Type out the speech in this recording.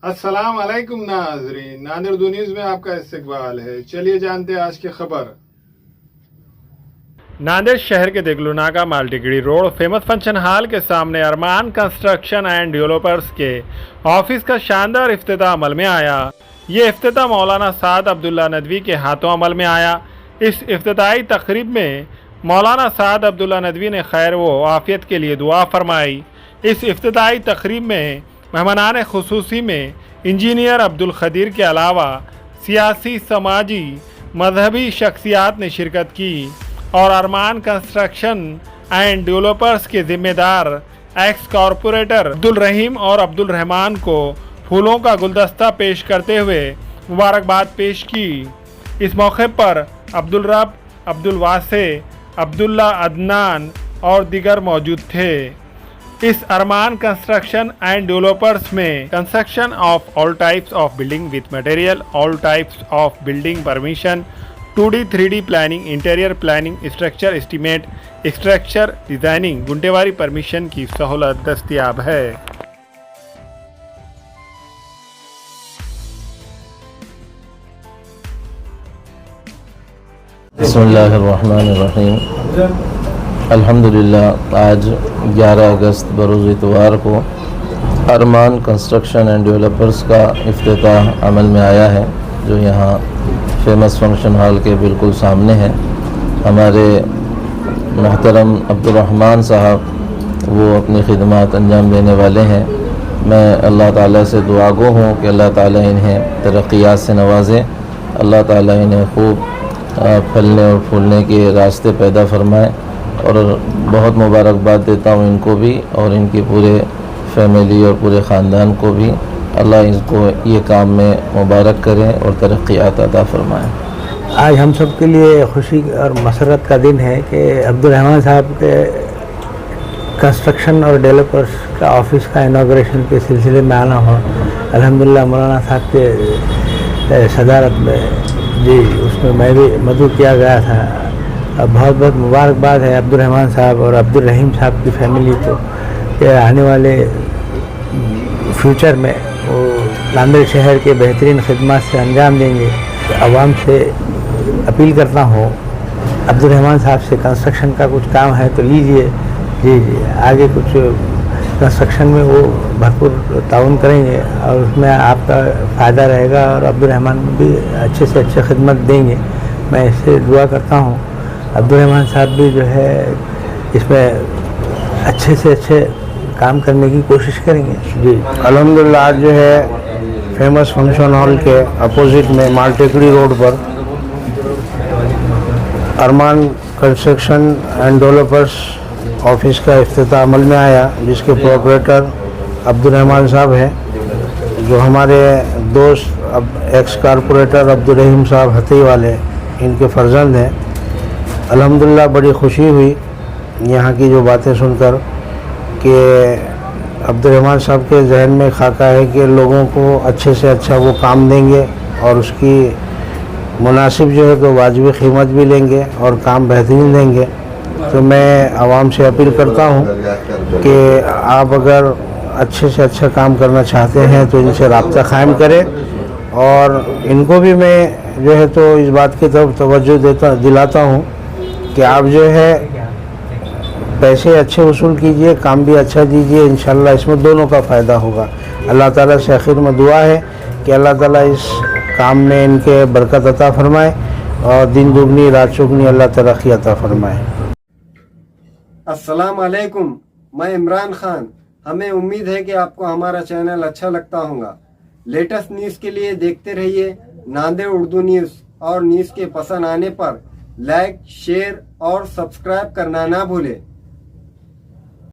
अस्सलाम वालेकुम नाज़रीन, नादिर उर्दू न्यूज़ में आपका इस्तकबाल है। चलिए जानते हैं आज की खबर। नांदेड़ शहर के देगलूनागा माल्टीगिरी रोड फेमस फंक्शन हॉल के सामने अरमान कंस्ट्रक्शन एंड डेवलपर्स के ऑफिस का शानदार इफ्तिताह अमल में आया। ये इफ्तिताह मौलाना साद अब्दुल्ला नदवी के हाथों अमल में आया। इस इफ्तिताही तकरीब में मौलाना साद अब्दुल्ला नदवी ने खैर व आफियत के लिए दुआ फरमाई। इस इफ्तिताही तकरीब में मेहमानान खुसूसी में इंजीनियर अब्दुल खदीर के अलावा सियासी, समाजी, मजहबी शख्सियात ने शिरकत की और अरमान कंस्ट्रक्शन एंड डेवलपर्स के जिम्मेदार एक्स कॉरपोरेटर अब्दुल रहीम और अब्दुल रहमान को फूलों का गुलदस्ता पेश करते हुए मुबारकबाद पेश की। इस मौके पर अब्दुल रब, अब्दुल वासे, अब्दुल्ला अदनान और दीगर मौजूद थे। इस अरमान कंस्ट्रक्शन एंड डेवलपर्स में construction of all types of building with material, all types of building permission, 2D 3D planning, interior planning, structure estimate, structure designing, gunthewari permission की सहूलत दस्तयाब है। बिस्मिल्लाहिर्रहमानिर्रहीम। अल्हम्दुलिल्लाह आज 11 अगस्त बरोज़ इतवार को अरमान कंस्ट्रक्शन एंड डेवलपर्स का इफ्तिताह अमल में आया है, जो यहाँ फेमस फंक्शन हॉल के बिल्कुल सामने है। हमारे मोहतरम अब्दुल रहमान साहब वो अपनी खिदमत अंजाम देने वाले हैं। मैं अल्लाह ताला से दुआगो हूँ कि अल्लाह ताला इन्हें तरक्यात से नवाजे, अल्लाह ताला इन्हें खूब फलने और फूलने के रास्ते पैदा फरमाए। और बहुत मुबारकबाद देता हूँ इनको भी और इनकी पूरे फैमिली और पूरे ख़ानदान को भी। अल्लाह इनको ये काम में मुबारक करें और तरक्यात अता फरमाएँ। आज हम सब के लिए खुशी और मसरत का दिन है कि अब्दुल रहमान साहब के कंस्ट्रक्शन और डेवलपर्स का ऑफिस का इनाग्रेशन के सिलसिले में आना हो। अल्हम्दुलिल्लाह मौलाना साहब के सदारत में जी उसमें मैं भी मदऊ किया गया था। अब बहुत बहुत मुबारकबाद है अब्दुल रहमान साहब और अब्दुल रहीम साहब की फैमिली को कि आने वाले फ्यूचर में वो नांदेड़ शहर के बेहतरीन खिदमत से अंजाम देंगे। आवाम से अपील करता हूँ, अब्दुल रहमान साहब से कंस्ट्रक्शन का कुछ काम है तो लीजिए, जी आगे कुछ कंस्ट्रक्शन में वो भरपूर ताउन करेंगे और उसमें आपका फ़ायदा रहेगा और अब्दुल रहमान भी अच्छे से अच्छे खिदमत देंगे। मैं इससे दुआ करता हूँ अब्दुल रहमान साहब भी जो है इसमें अच्छे से अच्छे काम करने की कोशिश करेंगे। जी अल्हम्दुलिल्लाह आज जो है फेमस फंक्शन हॉल के अपोजिट में माल्टीगिरी रोड पर अरमान कंस्ट्रक्शन एंड डेवलपर्स ऑफिस का इफ्तिताह अमल में आया, जिसके प्रोपरेटर अब्दुल रहमान साहब हैं, जो हमारे दोस्त एक्स कॉरपोरेटर अब्दुल रहीम साहब हती वाले इनके फर्जंद हैं। अल्हम्दुलिल्लाह बड़ी खुशी हुई यहाँ की जो बातें सुनकर कि अब्दुल रहमान साहब के जहन में खाका है कि लोगों को अच्छे से अच्छा वो काम देंगे और उसकी मुनासिब जो है तो वाजिब कीमत भी लेंगे और काम बेहतरीन देंगे। तो मैं आवाम से अपील करता हूँ कि आप अगर अच्छे से अच्छा काम करना चाहते हैं तो इनसे रब्ता कायम करें और इनको भी मैं जो है तो इस बात की तरफ तवज्जो दिलाता हूँ कि आप जो है पैसे अच्छे वसूल कीजिए, काम भी अच्छा दीजिए, इंशाल्लाह इसमें दोनों का फ़ायदा होगा। अल्लाह ताला से आखिर में दुआ है कि अल्लाह ताला इस काम में इनके बरकत अता फरमाए और दिन दुगनी रात चौगनी अल्लाह तरक्की अता फरमाए। अस्सलाम वालेकुम, मैं इमरान खान। हमें उम्मीद है कि आपको हमारा चैनल अच्छा लगता होगा। लेटेस्ट न्यूज़ के लिए देखते रहिए नांदेड़ उर्दू न्यूज़ और न्यूज़ के पसंद आने पर लाइक, शेयर और सब्सक्राइब करना ना भूलें।